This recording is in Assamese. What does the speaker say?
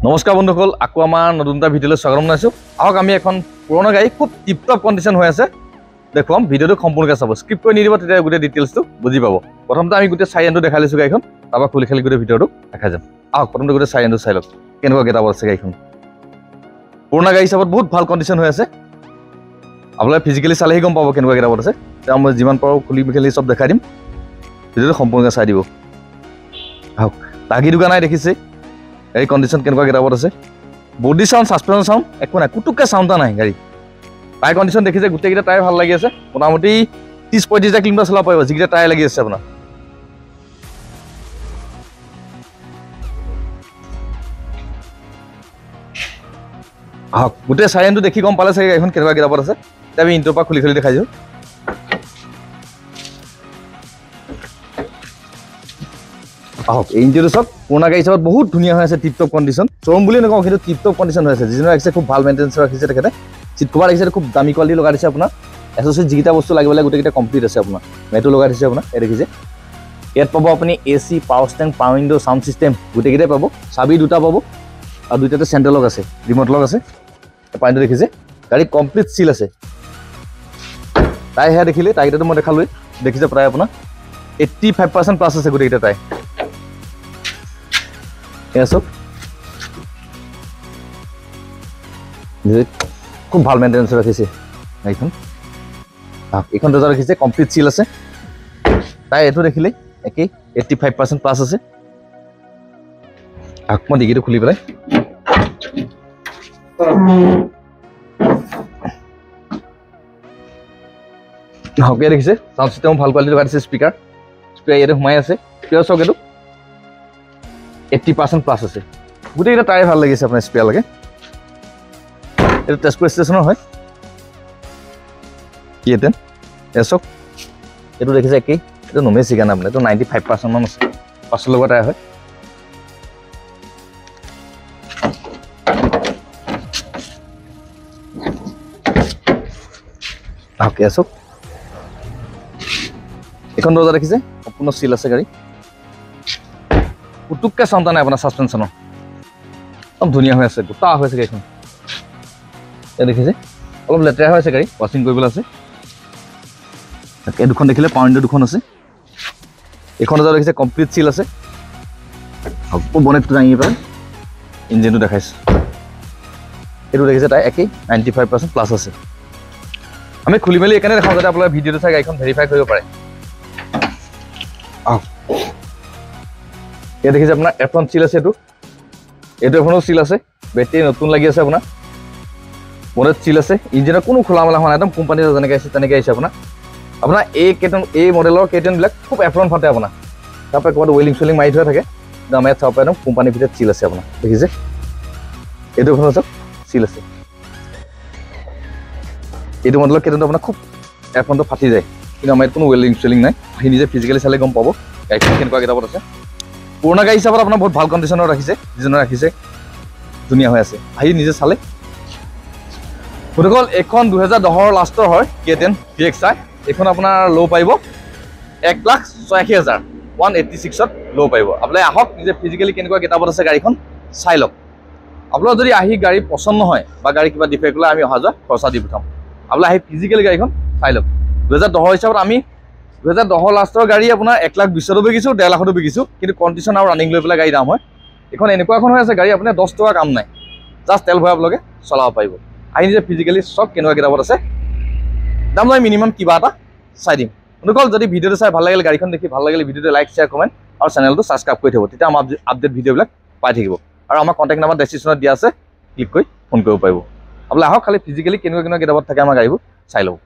নমস্কাৰ বন্ধুসকল, আকৌ আমাৰ নতুন এটা ভিডিঅ'লৈ স্বাগতম জনাইছোঁ। আহক আমি এখন পুৰণা গাড়ী খুব টিপটপ কণ্ডিশ্যন হৈ আছে দেখুৱাম। ভিডিঅ'টো সম্পূৰ্ণকৈ চাব, স্কিপ কৰি নিদিব, তেতিয়া গোটেই ডিটেইলছটো বুজি পাব। প্ৰথমতে আমি গোটেই চাই এণ্ডটো দেখাই লৈছোঁ গাড়ীখন, তাৰপৰা খুলি খালি গোটেই ভিডিঅ'টো দেখাই যাম। আহক প্ৰথমতে গোটেই চাই এণ্ডটো চাই লওক কেনেকুৱা গেটাপত আছে গাড়ীখন। পুৰণা গাড়ী হিচাপত বহুত ভাল কণ্ডিশ্যন হৈ আছে। আপোনালোকে ফিজিকেলি চালেহি গম পাব কেনেকুৱা গেটাপত আছে। তেওঁ মই যিমান পাৰোঁ খুলি মেলি চব দেখাই দিম, ভিডিঅ'টো সম্পূৰ্ণকৈ চাই দিব। আহক, টাগি দোকান নাই দেখিছে গাড়ী কণ্ডিশ্যন কেনেকুৱা গেটাপত আছে। বডি চাউণ্ড, ছাছপেঞ্চন চাউণ্ড একো নাই, কুটুককৈ চাউণ্ড এটা নাই গাড়ী। টায়াৰ কণ্ডিশ্যন দেখিছে, গোটেইকেইটা টায়াৰ ভাল লাগি আছে। মোটামুটি 30-35 কিলোমিটাৰ চলাব পাৰিব যিকেইটা টায়াৰ লাগি আছে আপোনাৰ। আহক, গোটেই চাইৰেনটো দেখি গম পালে চাগে গাড়ীখন কেনেকুৱা গেটাপত আছে। এতিয়া আমি ইণ্টৰ পৰা খুলি খুলি দেখাই দিওঁ। আহক, এই ইঞ্জিনটো চাওক, পুৰণা গাড়ী হিচাপত বহুত ধুনীয়া হৈ আছে, টিপটপ কণ্ডিশ্যন। শ্ব'ৰুম বুলি নকওঁ, কিন্তু টিপটপ কণ্ডিশ্যন হৈ আছে। যিজনে ৰাখিছে খুব ভাল মেইনটেনেঞ্চ ৰাখিছে তেখেতে। চিট কভাৰ ৰাখিছে খুব দামী কোৱালিটি লগাই দিছে আপোনাৰ। এছ'চিয়েট যিকেইটা বস্তু লাগিব লাগে গোটেইকেইটা কমপ্লিট আছে আপোনাৰ। মেটো লগাই দিছে আপোনাৰ, এই দেখিছে। ইয়াত পাব আপুনি AC, power stand, power window, sound system গোটেইকেইটাই পাব। চাবি দুটা পাব আৰু দুইটাতে চেণ্ট্ৰেল লক আছে, ৰিম'ট লক আছে। পাইণ্টটো দেখিছে, গাড়ী কমপ্লিট চিল আছে। তাই সেয়া দেখিলে, টাইকেইটাতো মই দেখালোৱেই, দেখিছে প্ৰায় আপোনাৰ 85% প্লাছ আছে গোটেইকেইটা টাই। চব খুব ভাল মেইনটেনেঞ্চ ৰাখিছে গাড়ীখন। এইখন দৰ্জা ৰাখিছে, কমপ্লিট চিল আছে। তাই এইটো দেখিলে একেই 85% প্লাছ আছে। মই ডিগিটো খুলি পেলাই হকে দেখিছে, চাউণ্ড চিষ্টেমো ভাল কোৱালিটি লগাই দিছে। স্পীকাৰ ইয়াতে সোমাই আছে। স্পীকাৰ চাওক, এইটো 80% প্লাছ আছে। গোটেইকেইটা টায়াৰ ভাল লাগিছে আপোনাৰ স্পেয়াৰলৈকে। এইটো তেজপুৰ ষ্টেচনৰ হয় কি এটেন চাওক, এইটো দেখিছে একেই। এইটো নমেই চিগান আপোনাৰ, এইটো 95% মান আছে। 500 লগৰ টায়াৰ হয়। অ'কে, চাওক এইখন দৰ্জা দেখিছে, সম্পূৰ্ণ চিল আছে গাড়ী। পুটুককৈ চাউণ্ড নাই আপোনাৰ ছাছপেঞ্চনৰ, একদম ধুনীয়া হৈ আছে, গোটা হৈ আছে গাড়ীখন। এই দেখিছে, অলপ লেতেৰা হৈ আছে গাড়ী, ৱাশ্বিং কৰিবলৈ আছে। এই দুখন দেখিলে, পাৱাৰ উইণ্ডো দুখন আছে। এইখন দৰ্জা দেখিছে, কমপ্লিট চিল আছে। আকৌ বনেটটো দাঙি পেলাই ইঞ্জিনটো দেখাইছে। এইটো দেখিছে, তাই একেই 95% প্লাছ আছে। আমি খুলি মেলি এইকাৰণে দেখাওঁ যাতে আপোনালোকে ভিডিঅ'টো চাই গাড়ীখন ভেৰিফাই কৰিব পাৰে। এই দেখিছে আপোনাৰ এফ্ৰন চিল আছে। এইটো এখনো চিল আছে। বেটেৰী নতুন লাগি আছে আপোনাৰ। বনেট চিল আছে। ইঞ্জিনৰ কোনো খোলা মেলা হোৱা নাই, একদম কোম্পানীৰ যেনেকৈ আহিছে তেনেকৈ আহিছে আপোনাৰ। এই মডেলৰ কেটেনবিলাক খুব এফ্ৰন ফাটে আপোনাৰ। তাৰপৰা ক'ৰবাত ৱেলিং চুৱেলিং মাৰি থোৱা থাকে, আমাৰ ইয়াত চাব পাৰে, একদম কোম্পানীৰ ভিতৰত চিল আছে আপোনাৰ। দেখিছে, এইটো এখনো চাওক চিল আছে। এইটো মডেলৰ কেটেনটো আপোনাৰ খুব এফ্ৰনটো ফাটি যায়, কিন্তু আমাৰ ইয়াত কোনো ৱেলিং চুৱেলিং নাই। আহি নিজে ফিজিকেলি চালে গম পাব গাড়ীখন কেনেকুৱা গেটাপত আছে। পুৰণা গাড়ী হিচাপত আপোনাৰ বহুত ভাল কণ্ডিশ্যনত ৰাখিছে, যিজনে ৰাখিছে ধুনীয়া হৈ আছে। আহি নিজে চালে গতিকে এইখন 2010 লাষ্টৰ হয় কেটেন VXI। এইখন আপোনাৰ ল' পাৰিব 1,86,000 186ত ল' পাৰিব। আপোনালোকে আহক, নিজে ফিজিকেলি কেনেকুৱা গেটাপত আছে গাড়ীখন চাই লওক। আপোনালোকৰ যদি আহি গাড়ী পচন্দ নহয় বা গাড়ী কিবা ডিফেক্ট হ'লে আমি অহা যোৱা খৰচা দি পঠাম। আপোনালোকে আহি ফিজিকেলি গাড়ীখন চাই লওক। 2010 হিচাপত আমি 2010 লাষ্টৰ গাড়ী আপোনাৰ 1,20,000তো বিকিছোঁ, 1,50,000তো বিকিছোঁ, কিন্তু কণ্ডিশ্যন আৰু ৰানিং লৈ পেলাই গাড়ী দাম হয়। এইখন এনেকুৱা এখন হৈ আছে গাড়ী, আপোনাৰ 10 টকা কাম নাই, জাষ্ট তেল ভৰাই আপোনালোকে চলাব পাৰিব। আহি নিজে ফিজিকেলি চব কেনেকুৱা গেটাপত আছে দাম লৈ মিনিমাম কিবা এটা চাই দিম। অনুকল যদি ভিডিঅ'টো চাই ভাল লাগিলে, গাড়ীখন দেখি ভাল লাগিলে, ভিডিঅ'টো লাইক, শ্বেয়াৰ, কমেণ্ট আৰু চেনেলটো ছাবস্ক্ৰাইব কৰি থ'ব, তেতিয়া আমাৰ আপডেট ভিডিঅ'বিলাক পাই থাকিব। আৰু আমাৰ কণ্টেক্ট নাম্বাৰ ডেছক্ৰিপশ্যনত দিয়া আছে, ক্লিক কৰি ফোন কৰিব পাৰিব। আপোনালোকে আহক, খালি ফিজিকেলি কেনেকুৱা গেটাপত থাকে আমাৰ গাড়ীবোৰ চাই ল'ব।